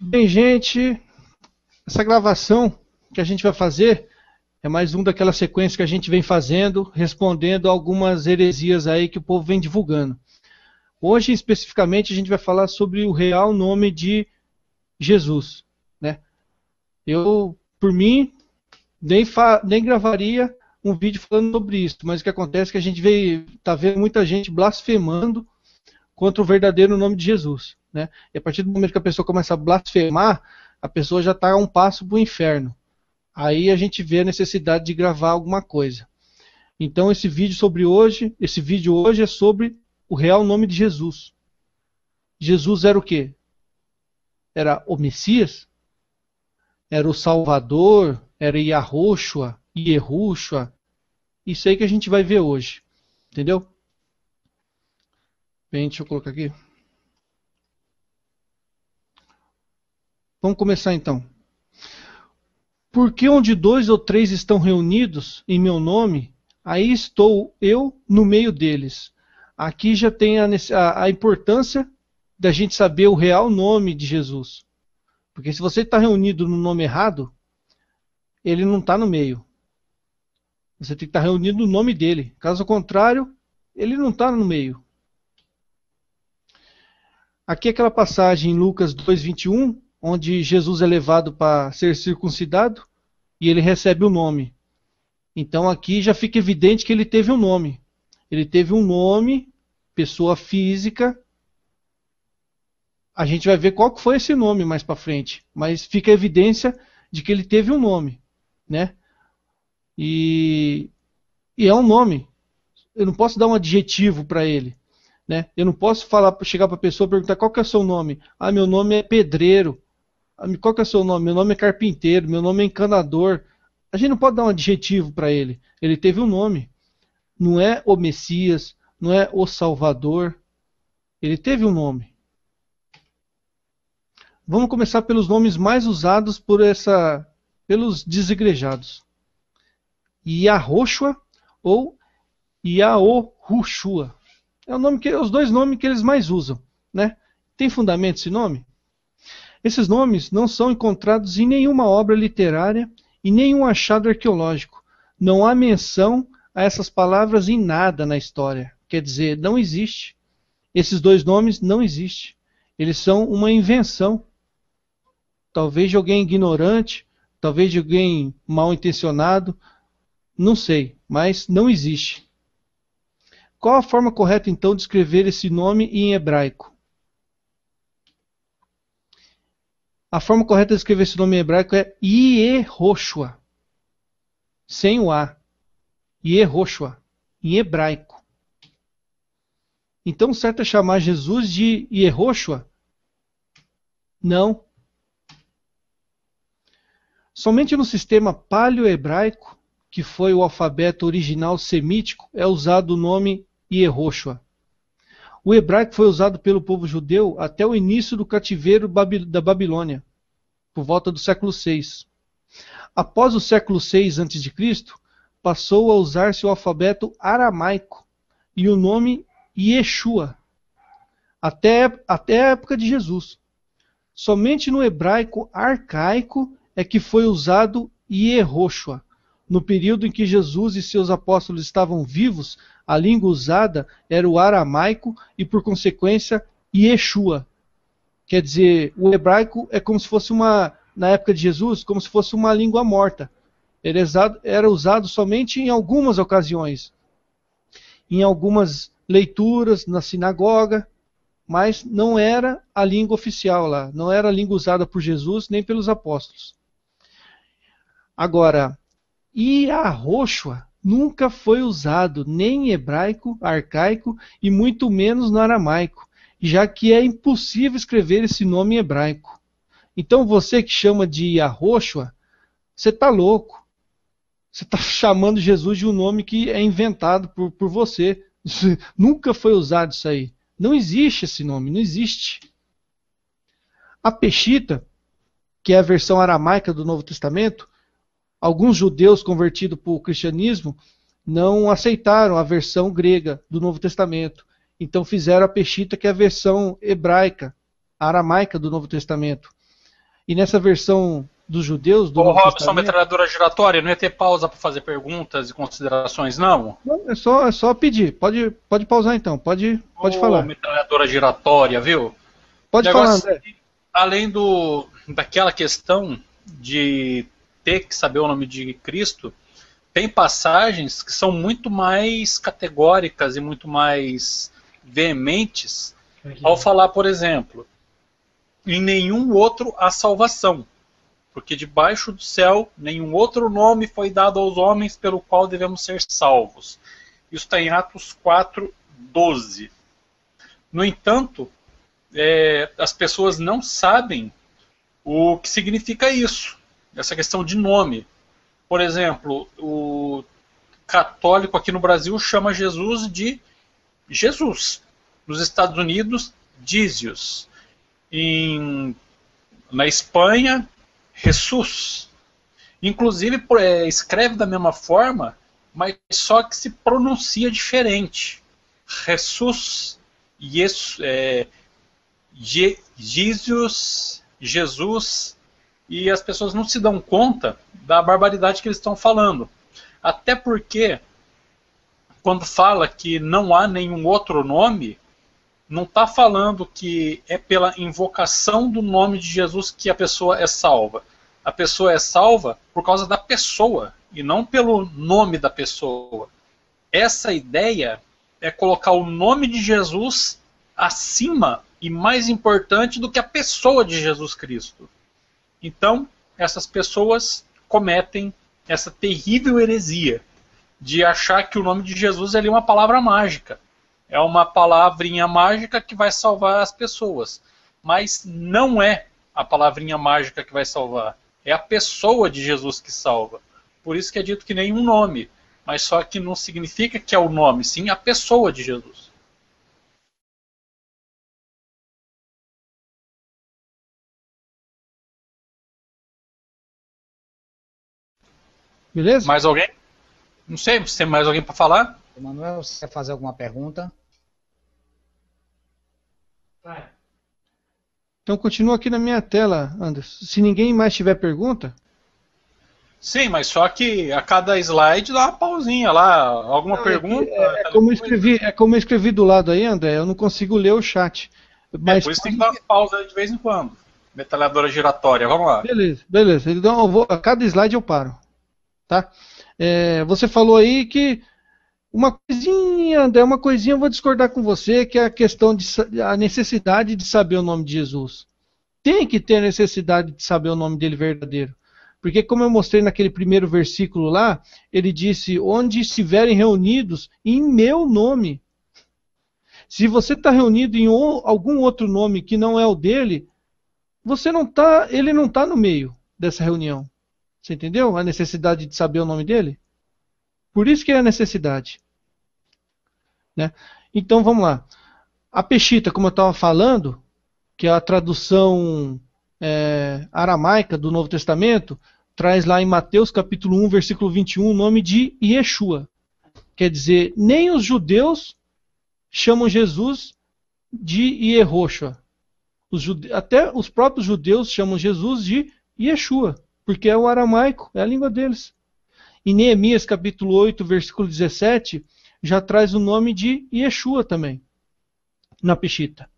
Bem, gente, essa gravação que a gente vai fazer é mais um daquela sequência que a gente vem fazendo, respondendo a algumas heresias aí que o povo vem divulgando. Hoje, especificamente, a gente vai falar sobre o real nome de Jesus, né? Eu, por mim, nem gravaria um vídeo falando sobre isso, mas o que acontece é que a gente tá vendo muita gente blasfemando contra o verdadeiro nome de Jesus, né? E a partir do momento que a pessoa começa a blasfemar, a pessoa já está a um passo para o inferno. Aí a gente vê a necessidade de gravar alguma coisa. Então esse vídeo hoje é sobre o real nome de Jesus. Jesus era o quê? Era o Messias? Era o Salvador? Era Yahushua? Yehushua? Isso aí que a gente vai ver hoje. Entendeu? Bem, deixa eu colocar aqui. Vamos começar então. Porque onde 2 ou 3 estão reunidos em meu nome, aí estou eu no meio deles. Aqui já tem a importância da gente saber o real nome de Jesus. Porque se você está reunido no nome errado, ele não está no meio. Você tem que estar reunido no nome dele. Caso contrário, ele não está no meio. Aqui é aquela passagem em Lucas 2:21, onde Jesus é levado para ser circuncidado e ele recebe o nome. Então aqui já fica evidente que ele teve um nome. Ele teve um nome, pessoa física. A gente vai ver qual que foi esse nome mais para frente, mas fica a evidência de que ele teve um nome, né? E é um nome. Eu não posso dar um adjetivo para ele, né? Eu não posso chegar para a pessoa e perguntar qual que é o seu nome. Ah, meu nome é pedreiro. Qual que é o seu nome? Meu nome é carpinteiro, meu nome é encanador. A gente não pode dar um adjetivo para ele. Ele teve um nome. Não é o Messias, não é o Salvador. Ele teve um nome. Vamos começar pelos nomes mais usados pelos desigrejados. Yahushua ou Yahushua. É os dois nomes que eles mais usam, né? Tem fundamento esse nome? Esses nomes não são encontrados em nenhuma obra literária e nenhum achado arqueológico. Não há menção a essas palavras em nada na história. Quer dizer, não existe. Esses dois nomes não existem. Eles são uma invenção. Talvez de alguém ignorante, talvez de alguém mal intencionado, não sei, mas não existe. Qual a forma correta então de escrever esse nome em hebraico? A forma correta de escrever esse nome em hebraico é Yehoshua, sem o A. Yehoshua, em hebraico. Então, certo é chamar Jesus de Yehoshua? Não. Somente no sistema paleo-hebraico, que foi o alfabeto original semítico, é usado o nome Yehoshua. O hebraico foi usado pelo povo judeu até o início do cativeiro da Babilônia, por volta do século VI. Após o século VI a.C., passou a usar-se o alfabeto aramaico e o nome Yeshua, até a época de Jesus. Somente no hebraico arcaico é que foi usado Yehoshua. No período em que Jesus e seus apóstolos estavam vivos, a língua usada era o aramaico e, por consequência, Yeshua. Quer dizer, o hebraico é como se fosse na época de Jesus, como se fosse uma língua morta. Era usado somente em algumas ocasiões, em algumas leituras na sinagoga, mas não era a língua oficial lá, não era a língua usada por Jesus nem pelos apóstolos. Agora, Yahushua nunca foi usado nem em hebraico, arcaico e muito menos no aramaico, já que é impossível escrever esse nome em hebraico. Então você que chama de Yahushua, você está louco. Você está chamando Jesus de um nome que é inventado por você. Nunca foi usado isso aí. Não existe esse nome, não existe. A Peshita, que é a versão aramaica do Novo Testamento, alguns judeus convertidos para o cristianismo não aceitaram a versão grega do Novo Testamento. Então fizeram a Peshita, que é a versão hebraica, aramaica do Novo Testamento. E nessa versão dos judeus, do Ô Novo Robson, Testamento... metralhadora giratória, não ia ter pausa para fazer perguntas e considerações, não? Não, é só pedir. Pode pausar então, pode Ô, falar. metralhadora giratória, viu? Pode falar, Negócio, André. além daquela questão de ter que saber o nome de Cristo, tem passagens que são muito mais categóricas e muito mais veementes ao falar, por exemplo, em nenhum outro há salvação, porque debaixo do céu nenhum outro nome foi dado aos homens pelo qual devemos ser salvos. Isso está em Atos 4:12. No entanto, as pessoas não sabem o que significa isso, essa questão de nome. Por exemplo, o católico aqui no Brasil chama Jesus de Jesus. Nos Estados Unidos, Jesus. Na Espanha, Jesus. Inclusive, escreve da mesma forma, mas só que se pronuncia diferente. Jesus, Jesus, e as pessoas não se dão conta da barbaridade que eles estão falando. Até porque, quando fala que não há nenhum outro nome, não está falando que é pela invocação do nome de Jesus que a pessoa é salva. A pessoa é salva por causa da pessoa, e não pelo nome da pessoa. Essa ideia é colocar o nome de Jesus acima e mais importante do que a pessoa de Jesus Cristo. Então, essas pessoas cometem essa terrível heresia de achar que o nome de Jesus é uma palavra mágica. É uma palavrinha mágica que vai salvar as pessoas. Mas não é a palavrinha mágica que vai salvar. É a pessoa de Jesus que salva. Por isso que é dito que nenhum nome. Mas só que não significa que é o nome, sim a pessoa de Jesus. Beleza? Mais alguém? Não sei, se tem mais alguém para falar? Emanuel, você quer fazer alguma pergunta? Então continua aqui na minha tela, Anderson. Se ninguém mais tiver pergunta... Sim, mas só que a cada slide dá uma pausinha lá, alguma pergunta. É como eu escrevi do lado aí, André, eu não consigo ler o chat. Mas por isso tem que dar uma pausa de vez em quando. Metralhadora giratória, vamos lá. Beleza. Então a cada slide eu paro. Tá? Você falou aí que uma coisinha, André, eu vou discordar com você, que é a questão a necessidade de saber o nome de Jesus. Tem que ter a necessidade de saber o nome dele verdadeiro. Porque como eu mostrei naquele primeiro versículo lá, ele disse, onde estiverem reunidos em meu nome. Se você está reunido em algum outro nome que não é o dele, ele não está no meio dessa reunião. Você entendeu? A necessidade de saber o nome dele? Por isso que é a necessidade. Né? Então vamos lá. A Peshita, como eu estava falando, que é a tradução aramaica do Novo Testamento, traz lá em Mateus capítulo 1, versículo 21, o nome de Yeshua. Quer dizer, nem os judeus chamam Jesus de Yehoshua. Até os próprios judeus chamam Jesus de Yeshua, porque é o aramaico, é a língua deles. Em Neemias capítulo 8, versículo 17, já traz o nome de Yeshua também, na Peshita.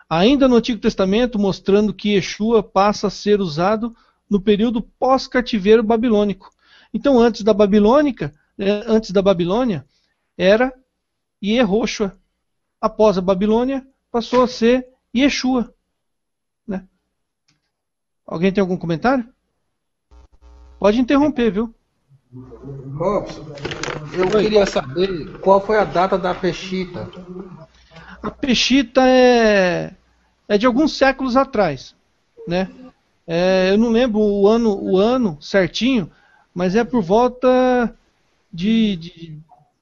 Ainda no Antigo Testamento, mostrando que Yeshua passa a ser usado no período pós-cativeiro babilônico. Então, antes da Babilônia, era Yehoshua. Após a Babilônia, passou a ser Yeshua. Né? Alguém tem algum comentário? Pode interromper, viu? Robson, eu queria saber qual foi a data da Peshita. A Peshita é de alguns séculos atrás, né? Eu não lembro o ano certinho, mas é por volta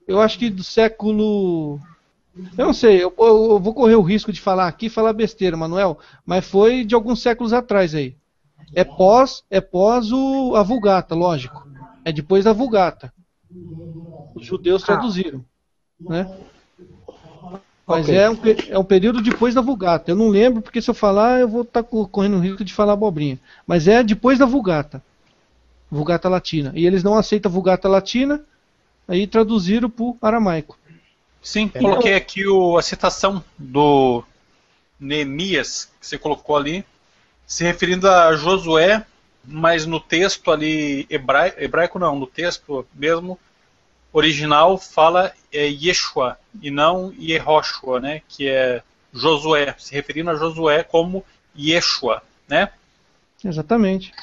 eu acho que do século... Eu não sei, eu vou correr o risco de falar aqui, falar besteira, Manuel, mas foi de alguns séculos atrás aí. É pós a Vulgata, lógico. É depois da Vulgata. Os judeus traduziram, né? Mas Ok. é um período depois da Vulgata. Eu não lembro, porque se eu falar, eu vou estar correndo o risco de falar abobrinha. Mas é depois da Vulgata. Vulgata Latina. E eles não aceitam a Vulgata Latina, aí traduziram para o aramaico. Sim, coloquei aqui a citação do Neemias, que você colocou ali, se referindo a Josué, mas no texto ali, hebraico não, no texto mesmo, original, fala Yeshua, e não Yehoshua, né, que é Josué, se referindo a Josué como Yeshua, né? Exatamente.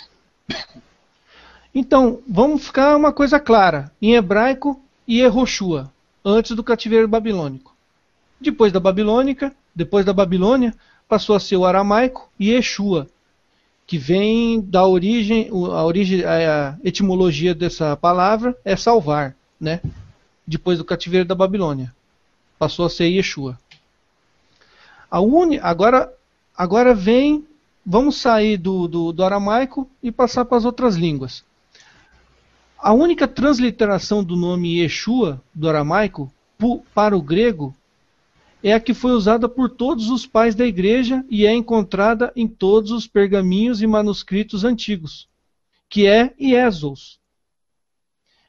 Então, vamos ficar uma coisa clara. Em hebraico, Yehoshua, antes do cativeiro babilônico. Depois da Babilônia, passou a ser o aramaico Yeshua, que vem da origem, a etimologia dessa palavra é salvar, né? Depois do cativeiro da Babilônia. Passou a ser Yeshua. Agora vem, vamos sair do aramaico e passar para as outras línguas. A única transliteração do nome Yeshua, do aramaico, para o grego, é a que foi usada por todos os pais da igreja e é encontrada em todos os pergaminhos e manuscritos antigos, que é Iesos.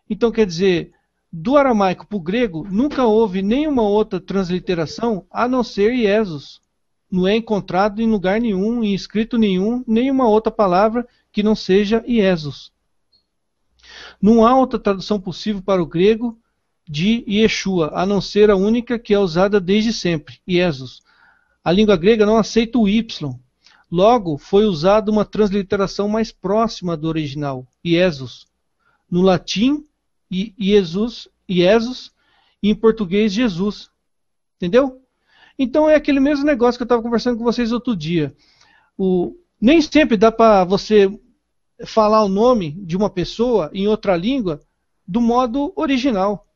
Então, quer dizer, do aramaico para o grego, nunca houve nenhuma outra transliteração a não ser Iesos. Não é encontrado em lugar nenhum, em escrito nenhum, nenhuma outra palavra que não seja Iesos. Não há outra tradução possível para o grego de Yeshua, a não ser a única que é usada desde sempre, Iesos. A língua grega não aceita o Y. Logo, foi usada uma transliteração mais próxima do original, Iesos. No latim, Iesus, e em português, Jesus. Entendeu? Então é aquele mesmo negócio que eu estava conversando com vocês outro dia. Nem sempre dá para você falar o nome de uma pessoa em outra língua do modo original.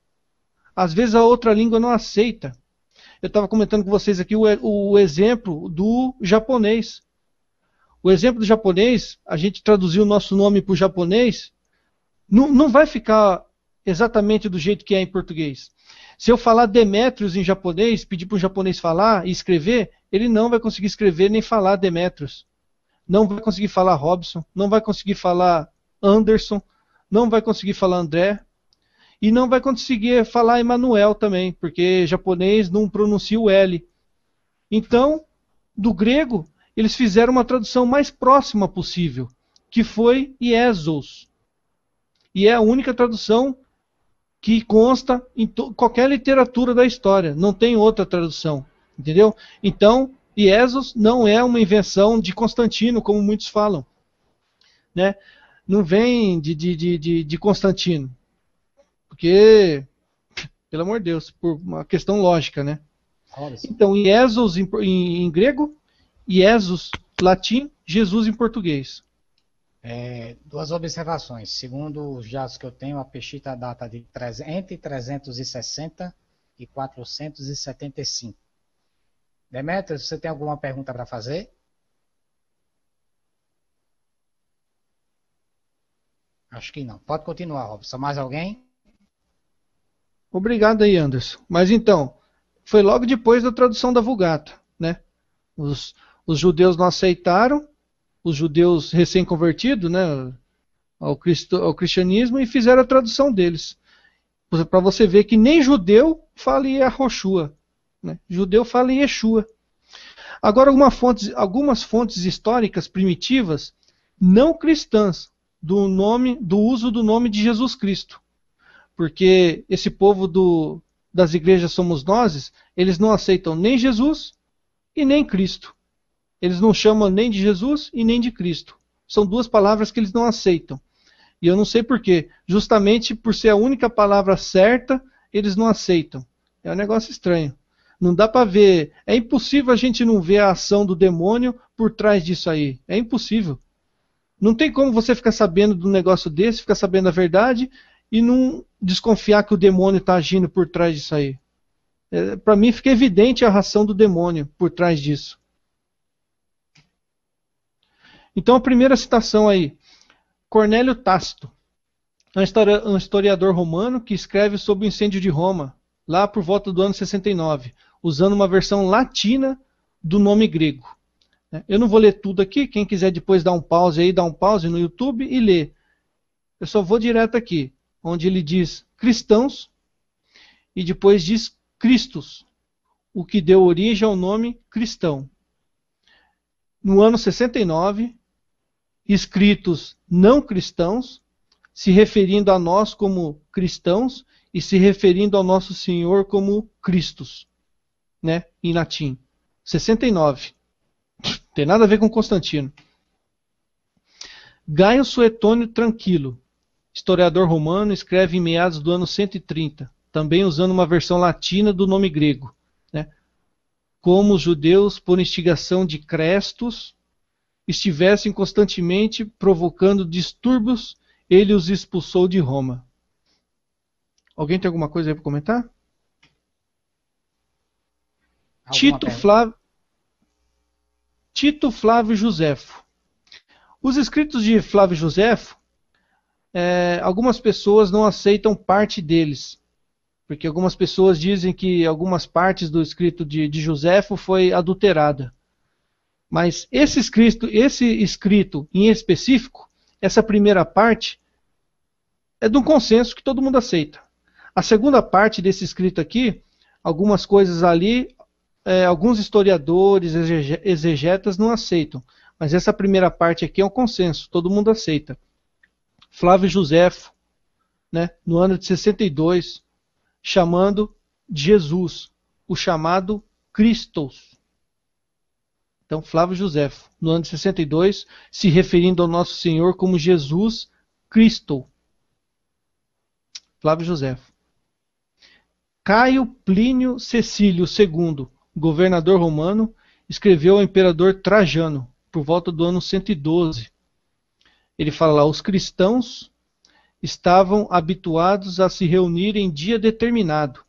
Às vezes a outra língua não aceita. Eu estava comentando com vocês aqui o exemplo do japonês. O exemplo do japonês, a gente traduziu o nosso nome para o japonês, não vai ficar exatamente do jeito que é em português. Se eu falar Demétrios em japonês, pedir para um japonês falar e escrever, ele não vai conseguir escrever nem falar Demétrios. Não vai conseguir falar Robson, não vai conseguir falar Anderson, não vai conseguir falar André, e não vai conseguir falar Emanuel também, porque japonês não pronuncia o L. Então, do grego, eles fizeram uma tradução mais próxima possível, que foi Iesos. E é a única tradução que consta em qualquer literatura da história. Não tem outra tradução. Entendeu? Então, Iesos não é uma invenção de Constantino, como muitos falam. Né? Não vem de Constantino. Porque, pelo amor de Deus, por uma questão lógica, né? Então, Iesos em grego, Iesus latim, Jesus em português. Duas observações. Segundo os dados que eu tenho, a Peshitta data entre 360 e 475. Demetrios, você tem alguma pergunta para fazer? Acho que não. Pode continuar, Robson. Mais alguém? Obrigado aí, Anderson. Mas então, foi logo depois da tradução da Vulgata, né? Os judeus não aceitaram, os judeus recém-convertidos, né, ao cristianismo, e fizeram a tradução deles. Para você ver que nem judeu fala Yehoshua, né? Judeu fala Yeshua. Agora, algumas fontes históricas primitivas, não cristãs, do uso do nome de Jesus Cristo. Porque esse povo das igrejas somos nós, eles não aceitam nem Jesus e nem Cristo. Eles não chamam nem de Jesus e nem de Cristo. São duas palavras que eles não aceitam. E eu não sei porquê. Justamente por ser a única palavra certa, eles não aceitam. É um negócio estranho. Não dá para ver. É impossível a gente não ver a ação do demônio por trás disso aí. É impossível. Não tem como você ficar sabendo de um negócio desse, ficar sabendo a verdade e não desconfiar que o demônio está agindo por trás disso aí. Para mim fica evidente a ação do demônio por trás disso. Então a primeira citação aí, Cornélio Tácito, um historiador romano que escreve sobre o incêndio de Roma, lá por volta do ano 69. usando uma versão latina do nome grego. Eu não vou ler tudo aqui, quem quiser depois dar um pause aí, dá um pause no YouTube e ler. Eu só vou direto aqui, onde ele diz cristãos e depois diz Cristos, o que deu origem ao nome cristão. No ano 69, escritos não cristãos, se referindo a nós como cristãos e se referindo ao nosso Senhor como Christus, né, em latim. 69. Tem nada a ver com Constantino. Gaio Suetônio Tranquilo, historiador romano, escreve em meados do ano 130, também usando uma versão latina do nome grego, né? Como os judeus, por instigação de Crestus, estivessem constantemente provocando distúrbios, ele os expulsou de Roma. Alguém tem alguma coisa aí para comentar? Tito Flávio Josefo. Os escritos de Flávio Josefo, algumas pessoas não aceitam parte deles, porque algumas pessoas dizem que algumas partes do escrito de Josefo foi adulterada. Mas esse escrito em específico, essa primeira parte, é de um consenso que todo mundo aceita. A segunda parte desse escrito aqui, algumas coisas ali, alguns historiadores, exegetas não aceitam. Mas essa primeira parte aqui é um consenso, todo mundo aceita. Flávio Josefo, né, no ano de 62, chamando Jesus, o chamado Christos. Então, Flávio Josefo, no ano de 62, se referindo ao nosso Senhor como Jesus Cristo. Flávio Josefo. Caio Plínio Cecílio II, governador romano, escreveu ao imperador Trajano, por volta do ano 112. Ele fala lá, os cristãos estavam habituados a se reunir em dia determinado,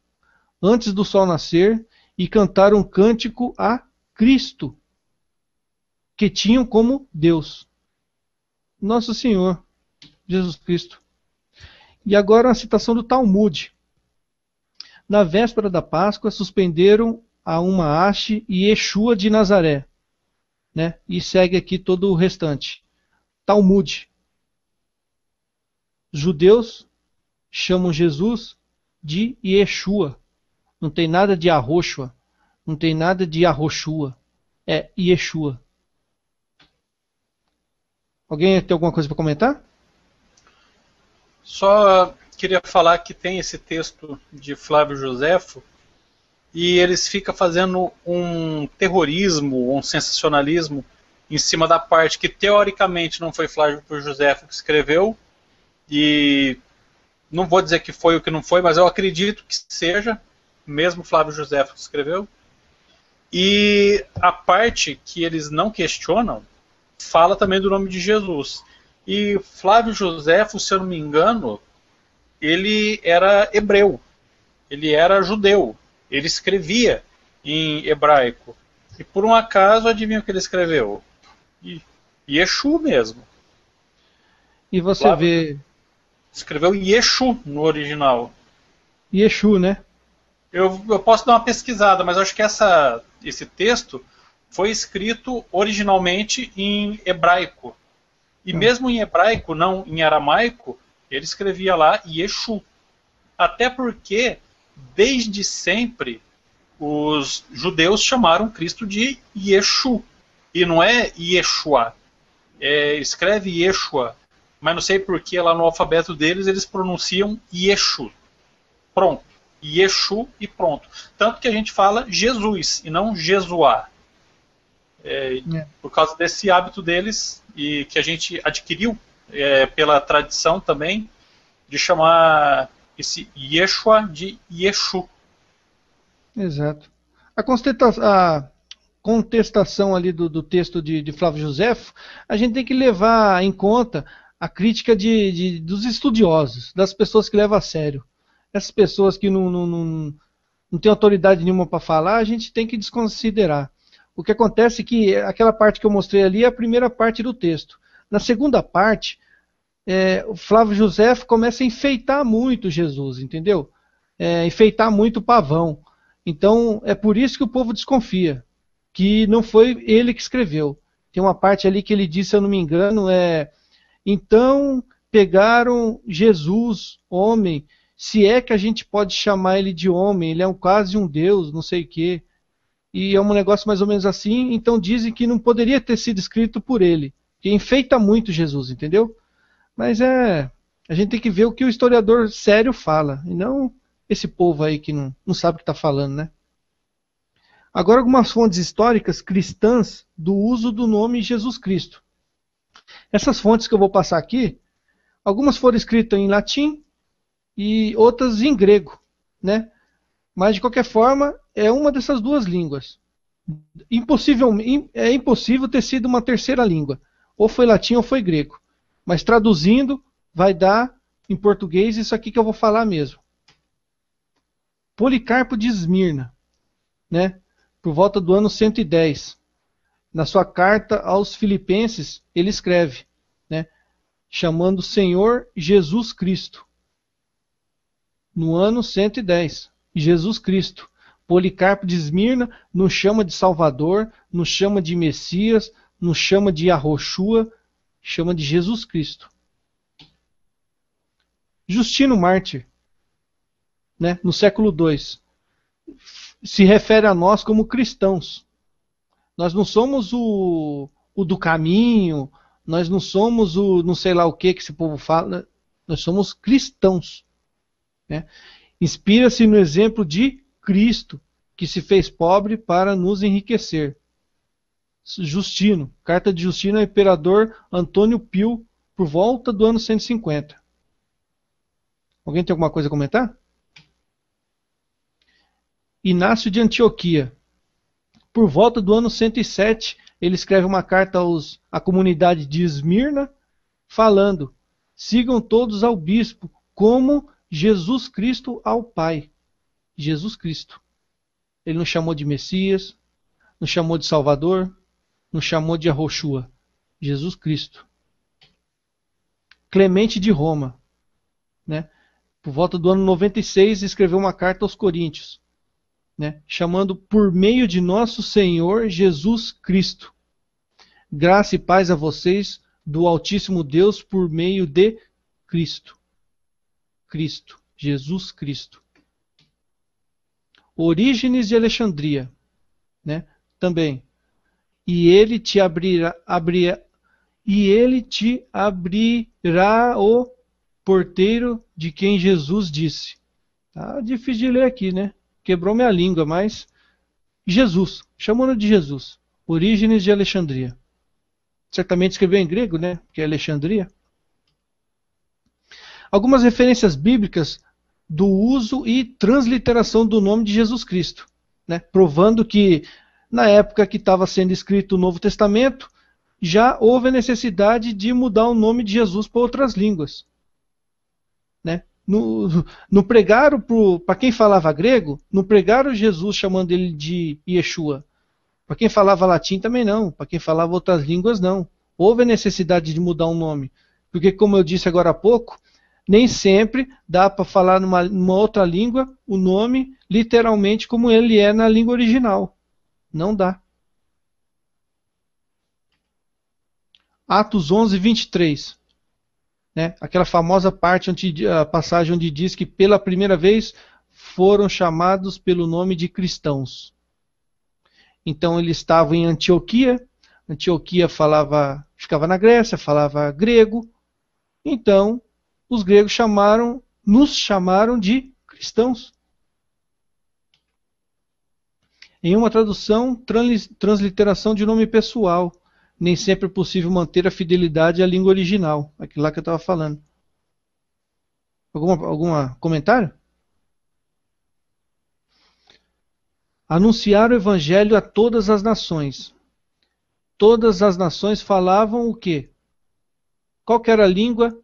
antes do sol nascer, e cantar um cântico a Cristo, que tinham como Deus, Nosso Senhor, Jesus Cristo. E agora uma citação do Talmud. Na véspera da Páscoa, suspenderam a uma haste e Yeshua de Nazaré. Né? E segue aqui todo o restante. Talmud. Judeus chamam Jesus de Yeshua. Não tem nada de Arroshua. Não tem nada de Arroshua. É Yeshua. Alguém tem alguma coisa para comentar? Só queria falar que tem esse texto de Flávio Josefo e eles ficam fazendo um terrorismo, um sensacionalismo em cima da parte que teoricamente não foi Flávio Josefo que escreveu, e não vou dizer que foi o que não foi, mas eu acredito que seja mesmo Flávio Josefo que escreveu. E a parte que eles não questionam fala também do nome de Jesus. E Flávio Josefo, se eu não me engano, ele era hebreu, ele era judeu, ele escrevia em hebraico. E por um acaso, adivinha o que ele escreveu? Yeshu mesmo. E você Flávio vê... escreveu Yeshu no original. Yeshu, né? Eu posso dar uma pesquisada, mas eu acho que esse texto foi escrito originalmente em hebraico. E mesmo em hebraico, não em aramaico, ele escrevia lá Yeshu. Até porque, desde sempre, os judeus chamaram Cristo de Yeshu. E não é Yeshua. Escreve Yeshua, mas não sei porque lá no alfabeto deles eles pronunciam Yeshu. Pronto. Yeshu e pronto. Tanto que a gente fala Jesus e não Jesuá. Por causa desse hábito deles e que a gente adquiriu pela tradição também de chamar esse Yeshua de Yeshu. Exato. A contestação ali do texto de Flávio Josefo, a gente tem que levar em conta a crítica dos estudiosos, das pessoas que levam a sério. Essas pessoas que não têm autoridade nenhuma para falar, a gente tem que desconsiderar. O que acontece é que aquela parte que eu mostrei ali é a primeira parte do texto. Na segunda parte, o Flávio Josefo começa a enfeitar muito Jesus, entendeu? Enfeitar muito o pavão. Então, é por isso que o povo desconfia, que não foi ele que escreveu. Tem uma parte ali que ele disse, se eu não me engano, então pegaram Jesus, homem, se é que a gente pode chamar ele de homem, ele é quase um Deus, não sei o quê. E é um negócio mais ou menos assim, então dizem que não poderia ter sido escrito por ele, que enfeita muito Jesus, entendeu? Mas a gente tem que ver o que o historiador sério fala, e não esse povo aí que não sabe o que está falando, né? Agora algumas fontes históricas cristãs do uso do nome Jesus Cristo. Essas fontes que eu vou passar aqui, algumas foram escritas em latim e outras em grego, né? Mas de qualquer forma, é uma dessas duas línguas. É impossível ter sido uma terceira língua. Ou foi latim ou foi grego. Mas traduzindo, vai dar em português isso aqui que eu vou falar mesmo. Policarpo de Esmirna, né? Por volta do ano 110. Na sua carta aos Filipenses, ele escreve, né? Chamando Senhor Jesus Cristo. No ano 110. Jesus Cristo. Policarpo de Esmirna nos chama de Salvador, nos chama de Messias, nos chama de Yahoshua, chama de Jesus Cristo. Justino Mártir, né, no século II, se refere a nós como cristãos. Nós não somos o do caminho, nós não somos o não sei lá o que esse povo fala, nós somos cristãos, né? Inspira-se no exemplo de Cristo, que se fez pobre para nos enriquecer. Justino, carta de Justino ao imperador Antônio Pio, por volta do ano 150. Alguém tem alguma coisa a comentar? Inácio de Antioquia, por volta do ano 107, ele escreve uma carta à comunidade de Esmirna, falando: sigam todos ao bispo, como Jesus Cristo ao Pai. Jesus Cristo. Ele não chamou de Messias, não chamou de Salvador, não chamou de Yahoshua. Jesus Cristo. Clemente de Roma, né? Por volta do ano 96, escreveu uma carta aos Coríntios, né? Chamando por meio de nosso Senhor Jesus Cristo. Graça e paz a vocês do Altíssimo Deus por meio de Cristo. Cristo, Jesus Cristo. Orígenes de Alexandria, né? Também. E ele te abrirá o porteiro de quem Jesus disse. Tá difícil de ler aqui, né? Quebrou minha língua, mas Jesus, chamando de Jesus. Orígenes de Alexandria. Certamente escreveu em grego, né? Que é Alexandria. Algumas referências bíblicas do uso e transliteração do nome de Jesus Cristo, né? Provando que na época que estava sendo escrito o Novo Testamento, já houve a necessidade de mudar o nome de Jesus para outras línguas, né? Não pregaram para quem falava grego, não pregaram Jesus chamando ele de Yeshua. Para quem falava latim também não, para quem falava outras línguas não. Houve a necessidade de mudar o nome, porque como eu disse agora há pouco, nem sempre dá para falar numa outra língua o nome literalmente como ele é na língua original. Não dá. Atos 11, 23. Né? Aquela famosa passagem onde diz que pela primeira vez foram chamados pelo nome de cristãos. Então eles estavam em Antioquia. Antioquia ficava na Grécia, falava grego. Então os gregos nos chamaram de cristãos. Em uma tradução, transliteração de nome pessoal. Nem sempre é possível manter a fidelidade à língua original. Aquilo lá que eu estava falando. Algum comentário? Anunciar o evangelho a todas as nações. Todas as nações falavam o quê? Qual que era a língua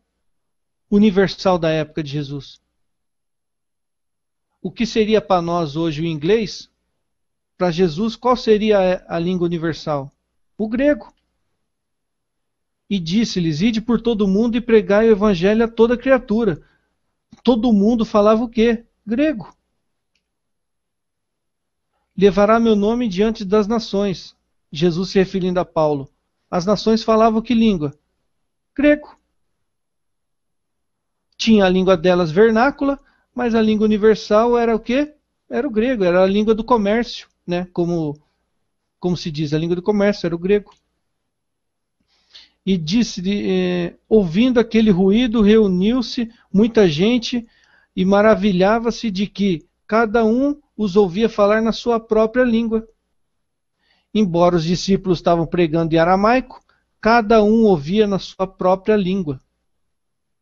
universal da época de Jesus? O que seria para nós hoje o inglês? Para Jesus, qual seria a língua universal? O grego. E disse-lhes: ide por todo o mundo e pregai o evangelho a toda criatura. Todo mundo falava o quê? Grego. levará meu nome diante das nações. Jesus se referindo a Paulo. As nações falavam que língua? Grego. Tinha a língua delas vernácula, mas a língua universal era o quê? Era o grego, era a língua do comércio, né? Como se diz, a língua do comércio era o grego. E disse, ouvindo aquele ruído, reuniu-se muita gente e maravilhava-se de que cada um os ouvia falar na sua própria língua. Embora os discípulos estavam pregando em aramaico, cada um ouvia na sua própria língua.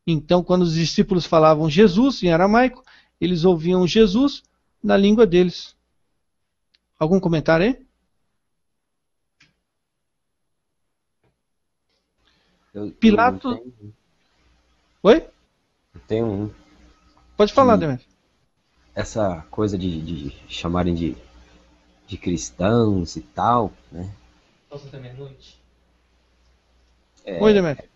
Então, quando os discípulos falavam Jesus em aramaico, eles ouviam Jesus na língua deles. Algum comentário aí? Pilatos. Oi? Eu tenho um. Pode falar, Demetrio. Essa coisa de chamarem de cristãos e tal, né? Nossa, da meia-noite. Oi, Demetrio.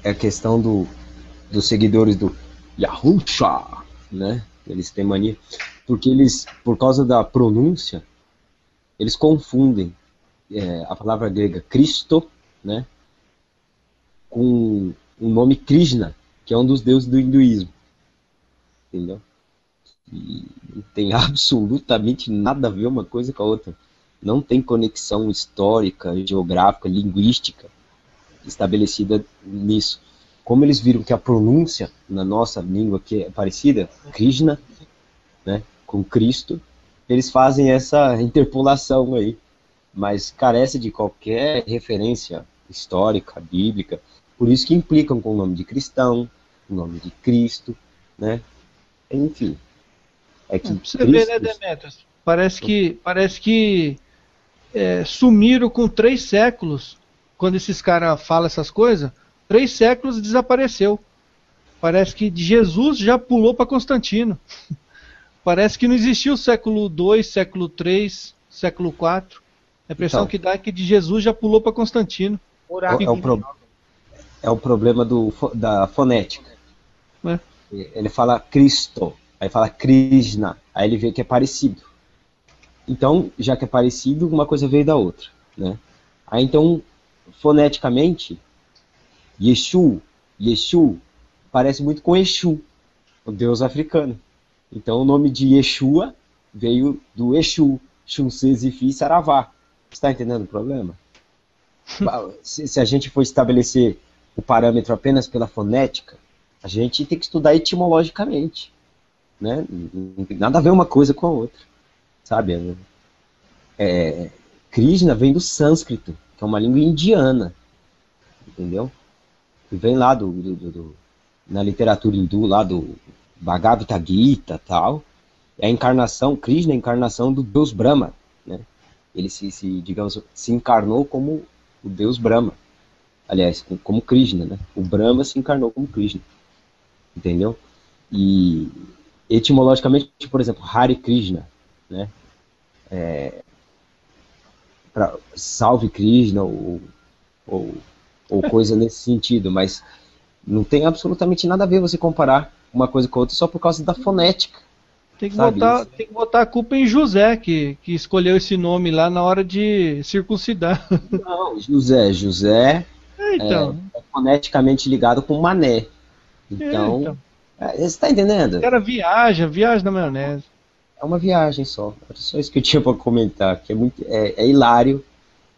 É a questão dos seguidores do Yahusha, né? Eles têm mania. Porque eles, por causa da pronúncia, eles confundem a palavra grega Cristo, né? Com o nome Krishna, que é um dos deuses do hinduísmo. Entendeu? E não tem absolutamente nada a ver uma coisa com a outra. Não tem conexão histórica, geográfica, linguística estabelecida nisso. Como eles viram que a pronúncia na nossa língua que é parecida, Krishna, né, com Cristo, eles fazem essa interpolação aí, mas carece de qualquer referência histórica, bíblica. Por isso que implicam com o nome de cristão, o nome de Cristo, né? Enfim. É que você vê, né, Demetrios? Parece que sumiram com 3 séculos. Quando esses caras falam essas coisas, 3 séculos desapareceu. Parece que de Jesus já pulou para Constantino. Parece que não existiu século II, século III, século IV. A impressão que dá é que de Jesus já pulou para Constantino. É o problema da fonética. É. Ele fala Cristo, aí fala Krishna, aí ele vê que é parecido. Então, já que é parecido, uma coisa veio da outra, né? Aí então, foneticamente, Yeshu parece muito com Exu, o deus africano. Então o nome de Yeshua veio do Exu, Shunse, Zifi, Saravá. Está entendendo o problema? Se a gente for estabelecer o parâmetro apenas pela fonética, a gente tem que estudar etimologicamente, né? Não tem nada a ver uma coisa com a outra, sabe? Krishna vem do sânscrito, que é uma língua indiana, entendeu? E vem lá na literatura hindu, lá do Bhagavad Gita, tal. É a encarnação, Krishna é a encarnação do deus Brahma, né? Ele digamos, se encarnou como o deus Brahma. Aliás, como Krishna, né? O Brahma se encarnou como Krishna. Entendeu? E etimologicamente, por exemplo, Hare Krishna, né? Salve Krishna ou coisa nesse sentido, mas não tem absolutamente nada a ver você comparar uma coisa com a outra só por causa da fonética. Tem que botar a culpa em José, que escolheu esse nome lá na hora de circuncidar. Não, José então. é foneticamente ligado com Mané. Então, você está entendendo? O cara viaja na maionese. É uma viagem só. Era só isso que eu tinha para comentar, que é hilário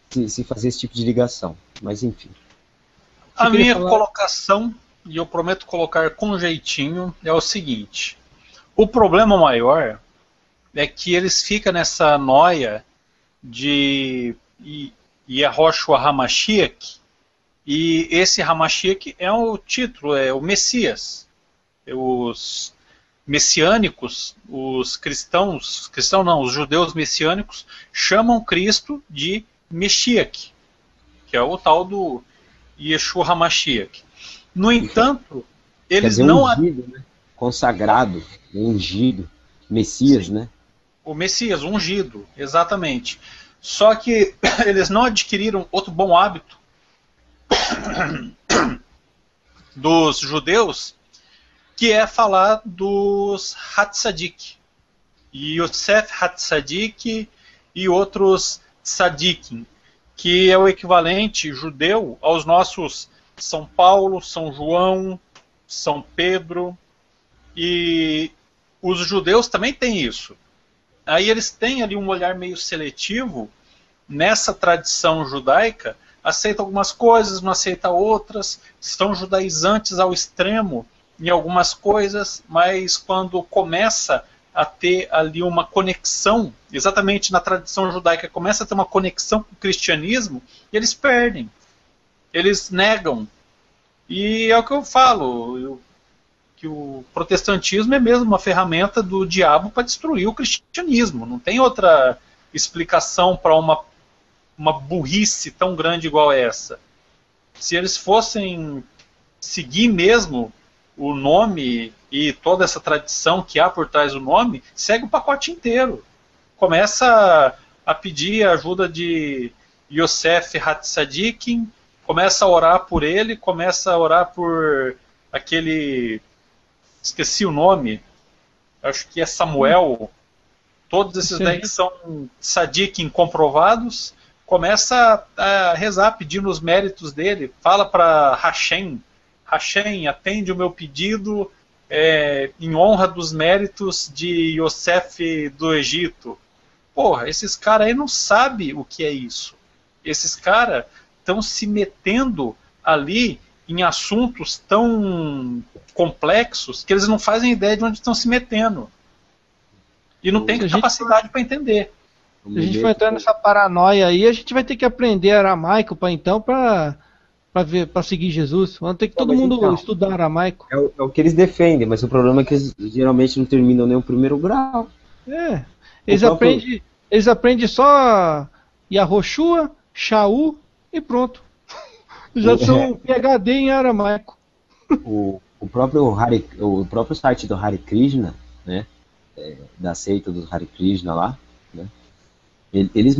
se fazer esse tipo de ligação. Mas enfim. A minha colocação, e eu prometo colocar com jeitinho, é o seguinte. O problema maior é que eles ficam nessa noia de Yahushua HaMashiach, e esse HaMashiach é o título, é o Messias. Os messiânicos, os os judeus messiânicos chamam Cristo de Meshiach, que é o tal do Yeshua HaMashiach. No entanto, eles não... Ungido, né? Consagrado, ungido, Messias, sim, né? O Messias, ungido, exatamente. Só que eles não adquiriram outro bom hábito dos judeus, que é falar dos Hatzadik. Yosef Hatzadik e outros tzadikim, que é o equivalente judeu aos nossos São Paulo, São João, São Pedro, e os judeus também têm isso. Aí eles têm ali um olhar meio seletivo nessa tradição judaica, aceita algumas coisas, não aceita outras, são judaizantes ao extremo em algumas coisas, mas quando começa a ter ali uma conexão, exatamente na tradição judaica, começa a ter uma conexão com o cristianismo, eles perdem, eles negam. E é o que eu falo, que o protestantismo é mesmo uma ferramenta do diabo para destruir o cristianismo. Não tem outra explicação para uma burrice tão grande igual essa. Se eles fossem seguir mesmo o nome e toda essa tradição que há por trás do nome, segue o pacote inteiro. Começa a pedir a ajuda de Yosef Hatzadikim, começa a orar por ele, começa a orar por aquele... esqueci o nome, acho que é Samuel. Todos esses daí que são tzadikim comprovados, começa a rezar, pedindo os méritos dele, fala para Hashem, Hashem, atende o meu pedido em honra dos méritos de Yosef do Egito. Porra, esses caras aí não sabem o que é isso. Esses caras estão se metendo ali em assuntos tão complexos que eles não fazem ideia de onde estão se metendo. E não tem capacidade para entender. Se a gente for entrar nessa paranoia aí, a gente vai ter que aprender aramaico para seguir Jesus. Vamos ter que todo mundo estudar aramaico. É o que eles defendem, mas o problema é que eles geralmente não terminam nem o primeiro grau. Eles aprendem só Yahoshua, Shaul e pronto. Já são PhD em aramaico. O próprio site do Hare Krishna, né, da seita dos Hare Krishna lá, né, eles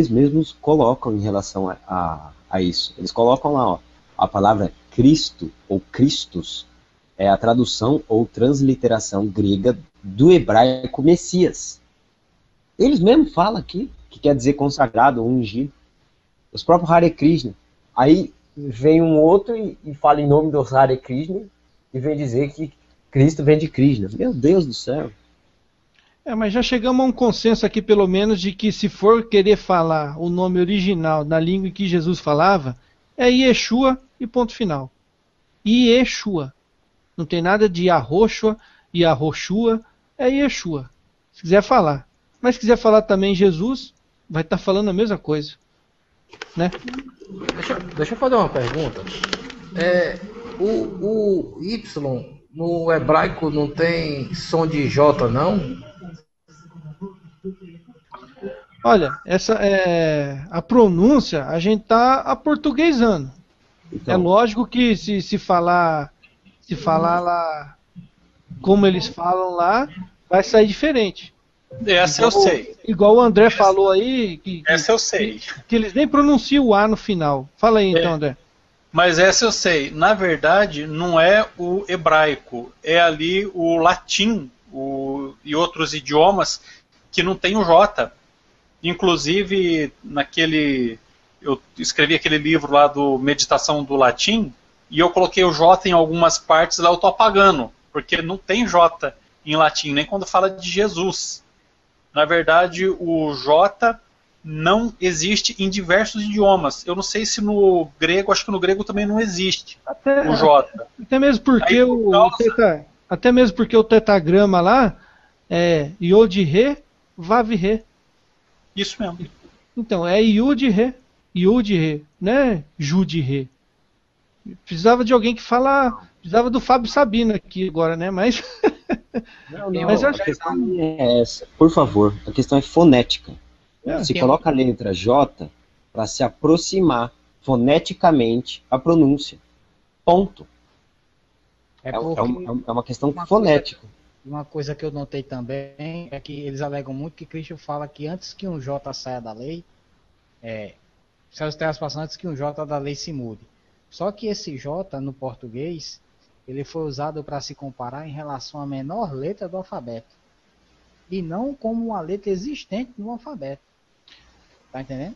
mesmos colocam em relação a isso. Eles colocam lá, ó, a palavra Cristo ou Christus é a tradução ou transliteração grega do hebraico Messias. Eles mesmos falam aqui que quer dizer consagrado ou ungido. Os próprios Hare Krishna. Aí vem um outro e fala em nome dos Hare Krishna e vem dizer que Cristo vem de Krishna. Meu Deus do céu. Mas já chegamos a um consenso aqui, pelo menos, de que se for querer falar o nome original na língua em que Jesus falava, é Yeshua e ponto final. Yeshua. Não tem nada de Yahoshua, Yahoshua, é Yeshua. Se quiser falar. Mas se quiser falar também Jesus, vai estar falando a mesma coisa. Né? Deixa eu fazer uma pergunta. O Y no hebraico não tem som de J, não? Olha, a pronúncia a gente está aportuguesando. Então. É lógico que se falar lá como eles falam lá, vai sair diferente. Essa eu sei. Igual o André falou aí. Essa eu sei. Que eles nem pronunciam o A no final. Fala aí então, André. Mas essa eu sei. Na verdade, não é o hebraico. É ali o latim e outros idiomas que não tem o J. Inclusive, eu escrevi aquele livro lá do Meditação do Latim e eu coloquei o J em algumas partes, lá eu estou apagando. Porque não tem J em latim, nem quando fala de Jesus. Na verdade, o J não existe em diversos idiomas. Eu não sei se no grego, acho que no grego também não existe o J. Até mesmo porque o tetagrama lá é Yod-Re, Vav-Re. Isso mesmo. Então, é Yud-Re, Yud-Re, né? Jud-Re. Precisava de alguém que fala... Precisava do Fábio Sabino aqui agora, né? Mas... Mas a questão é essa. Por favor, a questão é fonética. Se coloca a letra J para se aproximar foneticamente à pronúncia. Ponto. É uma questão fonética. Uma coisa que eu notei também é que eles alegam muito que Cristo fala que antes que um J saia da lei, céus e terras passam antes que um J da lei se mude. Só que esse J no português, ele foi usado para se comparar em relação à menor letra do alfabeto. E não como uma letra existente no alfabeto. Tá entendendo?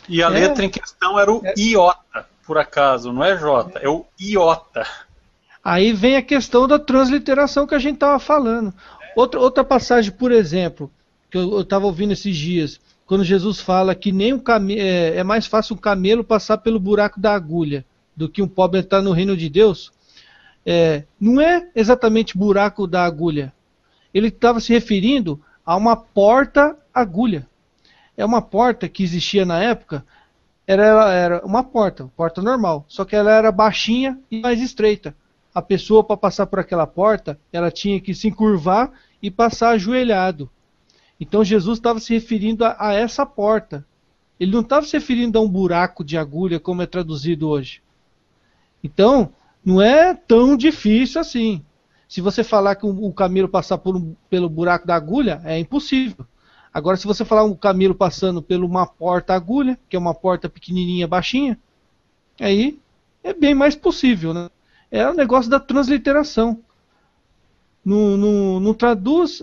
E a letra em questão era o iota, por acaso, não é J, é o iota. Aí vem a questão da transliteração que a gente estava falando. Outra passagem, por exemplo, que eu estava ouvindo esses dias, quando Jesus fala que nem é mais fácil um camelo passar pelo buraco da agulha do que um pobre entrar no reino de Deus. Não é exatamente buraco da agulha. Ele estava se referindo a uma porta-agulha. É uma porta que existia na época, era uma porta normal, só que ela era baixinha e mais estreita. A pessoa, para passar por aquela porta, ela tinha que se encurvar e passar ajoelhado. Então Jesus estava se referindo a essa porta. Ele não estava se referindo a um buraco de agulha, como é traduzido hoje. Então, não é tão difícil assim. Se você falar que o camelo passar pelo buraco da agulha, é impossível. Agora, se você falar um camelo passando por uma porta-agulha, que é uma porta pequenininha, baixinha, aí é bem mais possível, né? É o negócio da transliteração. Não traduz,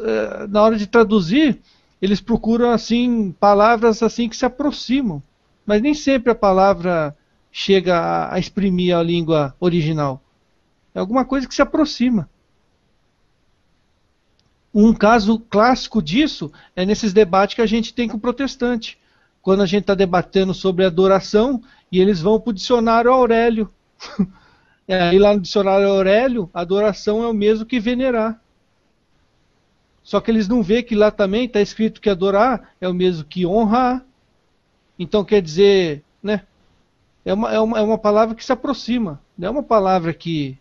na hora de traduzir, eles procuram assim palavras assim que se aproximam, mas nem sempre a palavra chega a exprimir a língua original. É alguma coisa que se aproxima. Um caso clássico disso é nesses debates que a gente tem com o protestante. Quando a gente está debatendo sobre adoração e eles vão para o dicionário Aurélio. Aí lá no dicionário Aurélio, adoração é o mesmo que venerar. Só que eles não veem que lá também está escrito que adorar é o mesmo que honrar. Então quer dizer, né? É uma palavra que se aproxima. Não é uma palavra que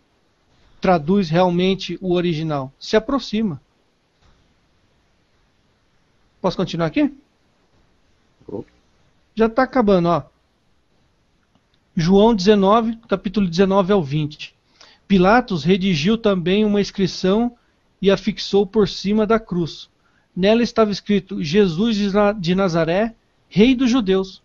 traduz realmente o original. Se aproxima. Posso continuar aqui? Já está acabando, ó. João 19, capítulo 19 ao 20. Pilatos redigiu também uma inscrição e a fixou por cima da cruz. Nela estava escrito: Jesus de Nazaré, Rei dos Judeus.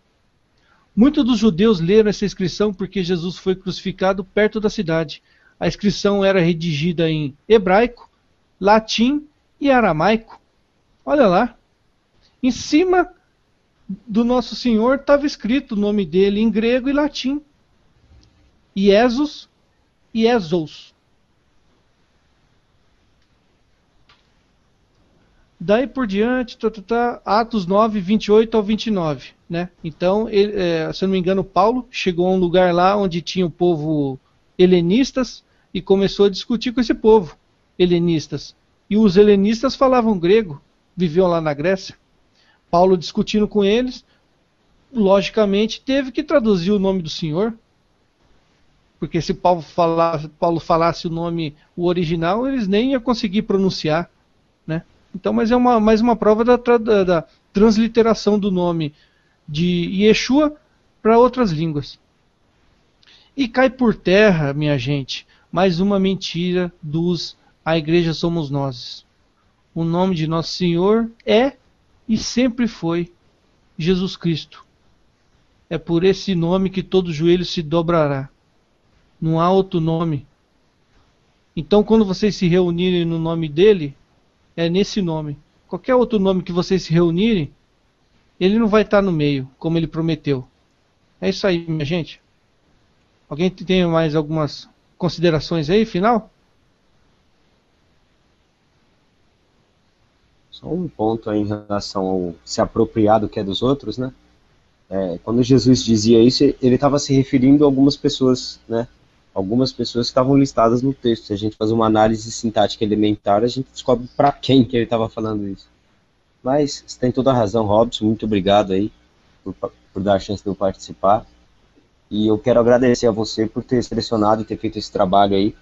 Muitos dos judeus leram essa inscrição porque Jesus foi crucificado perto da cidade. A inscrição era redigida em hebraico, latim e aramaico. Olha lá. Em cima do Nosso Senhor estava escrito o nome dele em grego e latim. Iesus e Ezos. Daí por diante, Atos 9, 28 ao 29. Né? Então, se eu não me engano, Paulo chegou a um lugar lá onde tinha o povo helenistas e começou a discutir com esse povo helenistas. E os helenistas falavam grego, viviam lá na Grécia. Paulo discutindo com eles, logicamente teve que traduzir o nome do Senhor. Porque se Paulo falasse o nome, o original, eles nem iam conseguir pronunciar. Né? Então, mas é mais uma prova da transliteração do nome de Yeshua para outras línguas. E cai por terra, minha gente, mais uma mentira a igreja somos nós. O nome de nosso Senhor é e sempre foi Jesus Cristo. É por esse nome que todo joelho se dobrará. Não há outro nome. Então, quando vocês se reunirem no nome dele, é nesse nome. Qualquer outro nome que vocês se reunirem, ele não vai estar no meio, como ele prometeu. É isso aí, minha gente. Alguém tem mais algumas considerações aí, final? Só um ponto aí em relação ao se apropriar do que é dos outros, né? Quando Jesus dizia isso, ele estava se referindo a algumas pessoas, né? Algumas pessoas que estavam listadas no texto. Se a gente faz uma análise sintática elementar, a gente descobre para quem que ele estava falando isso. Mas você tem toda a razão, Robson. Muito obrigado aí por dar a chance de eu participar. E eu quero agradecer a você por ter selecionado e ter feito esse trabalho aí,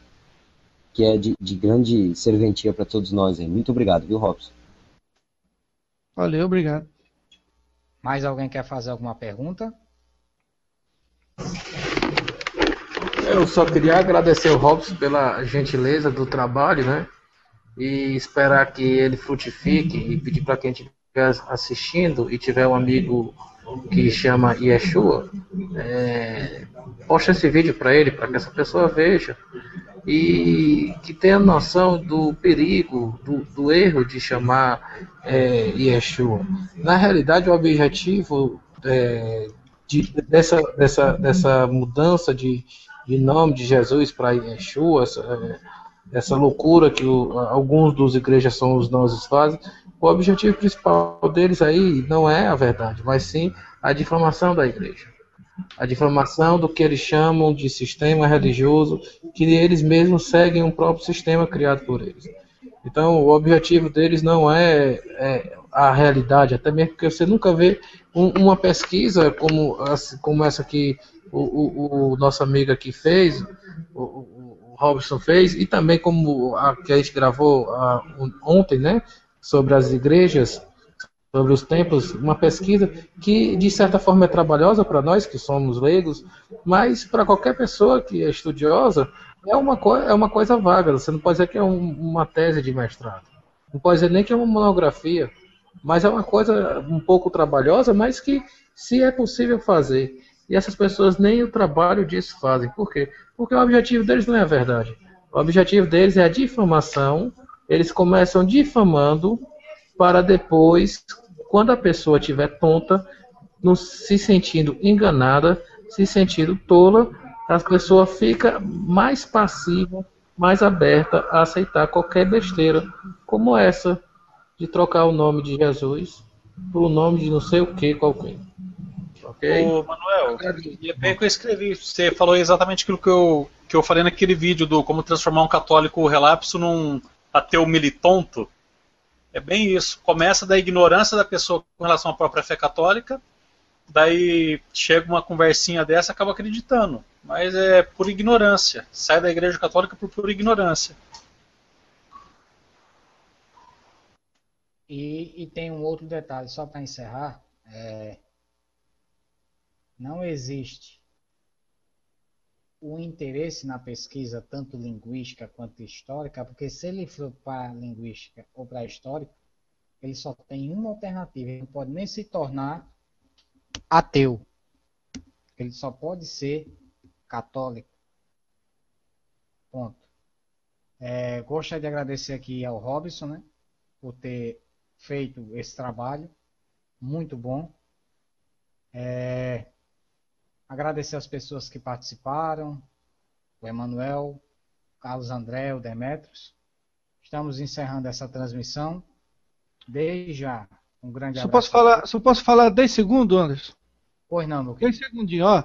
que é de grande serventia para todos nós aí. Muito obrigado, viu, Robson? Valeu, obrigado. Mais alguém quer fazer alguma pergunta? Eu só queria agradecer o Robson pela gentileza do trabalho, né? E esperar que ele frutifique e pedir para quem estiver assistindo e tiver um amigo que chama Yeshua, poste esse vídeo para ele, para que essa pessoa veja e que tenha noção do perigo, do erro de chamar Yeshua. Na realidade, o objetivo dessa mudança de nome de Jesus para Yeshua, essa loucura que alguns dos igrejas são os nós fazem, o objetivo principal deles aí não é a verdade, mas sim a difamação da igreja. A difamação do que eles chamam de sistema religioso, que eles mesmos seguem um próprio sistema criado por eles. Então, o objetivo deles não é a realidade, até mesmo porque você nunca vê uma pesquisa como essa que o nosso amigo aqui fez, o Robson fez, e também como a que a gente gravou ontem, né, sobre as igrejas, sobre os templos, uma pesquisa que de certa forma é trabalhosa para nós que somos leigos, mas para qualquer pessoa que é estudiosa é uma coisa vaga. Você não pode dizer que é uma tese de mestrado, não pode dizer nem que é uma monografia, mas é uma coisa um pouco trabalhosa, mas que se é possível fazer. E essas pessoas nem o trabalho disso fazem. Por quê? Porque o objetivo deles não é a verdade. O objetivo deles é a difamação. Eles começam difamando para depois, quando a pessoa estiver tonta, não se sentindo enganada, se sentindo tola, a pessoa fica mais passiva, mais aberta a aceitar qualquer besteira, como essa de trocar o nome de Jesus pelo nome de não sei o que qualquer. Ok? Ô, Manuel, e é bem que eu escrevi. Você falou exatamente aquilo que eu falei naquele vídeo do como transformar um católico relapso num ateu militonto. É bem isso. Começa da ignorância da pessoa com relação à própria fé católica, daí chega uma conversinha dessa e acaba acreditando. Mas é por ignorância. Sai da igreja católica por pura ignorância. E tem um outro detalhe, só para encerrar. Não existe o interesse na pesquisa, tanto linguística quanto histórica, porque se ele for para linguística ou para histórica, ele só tem uma alternativa, ele não pode nem se tornar ateu. Ele só pode ser católico. Ponto. Gostaria de agradecer aqui ao Robson, né, por ter feito esse trabalho. Muito bom. Agradecer as pessoas que participaram, o Emanuel, o Carlos André, o Demetrios. Estamos encerrando essa transmissão. Desde já, um grande abraço. Só posso falar 10 segundos, Anderson? Pois não, meu querido. 10 segundinhos, ó.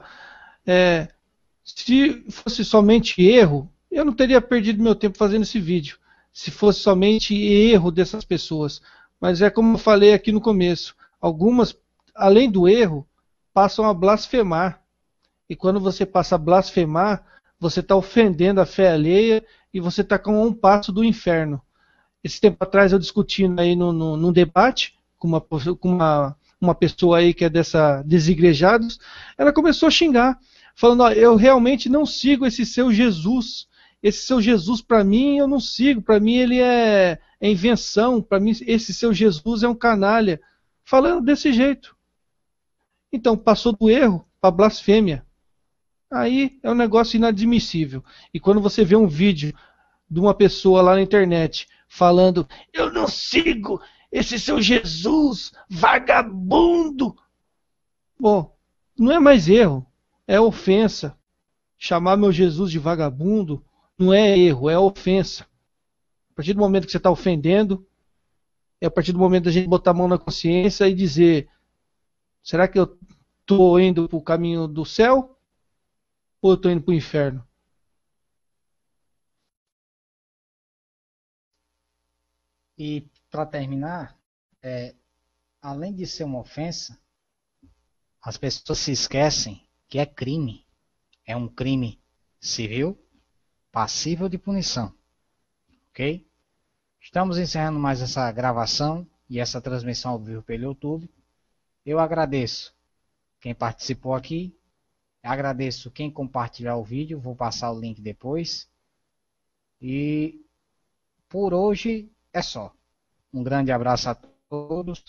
Se fosse somente erro, eu não teria perdido meu tempo fazendo esse vídeo. Se fosse somente erro dessas pessoas. Mas é como eu falei aqui no começo. Algumas, além do erro, passam a blasfemar. E quando você passa a blasfemar, você está ofendendo a fé alheia e você está com um passo do inferno. Esse tempo atrás eu discutindo aí num debate com uma pessoa aí que é desigrejados, ela começou a xingar, falando, ó, eu realmente não sigo esse seu Jesus. Esse seu Jesus para mim eu não sigo, para mim ele é invenção, para mim esse seu Jesus é um canalha. Falando desse jeito. Então passou do erro para blasfêmia. Aí é um negócio inadmissível. E quando você vê um vídeo de uma pessoa lá na internet falando, eu não sigo esse seu Jesus vagabundo. Bom, não é mais erro, é ofensa. Chamar meu Jesus de vagabundo não é erro, é ofensa. A partir do momento que você está ofendendo, é a partir do momento da gente botar a mão na consciência e dizer, será que eu estou indo para o caminho do céu? Ou eu estou indo para o inferno? E para terminar, além de ser uma ofensa, as pessoas se esquecem que é crime. É um crime civil, passível de punição. Ok? Estamos encerrando mais essa gravação e essa transmissão ao vivo pelo YouTube. Eu agradeço quem participou aqui. Agradeço quem compartilhar o vídeo. Vou passar o link depois. E por hoje é só. Um grande abraço a todos.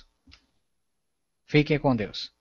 Fiquem com Deus.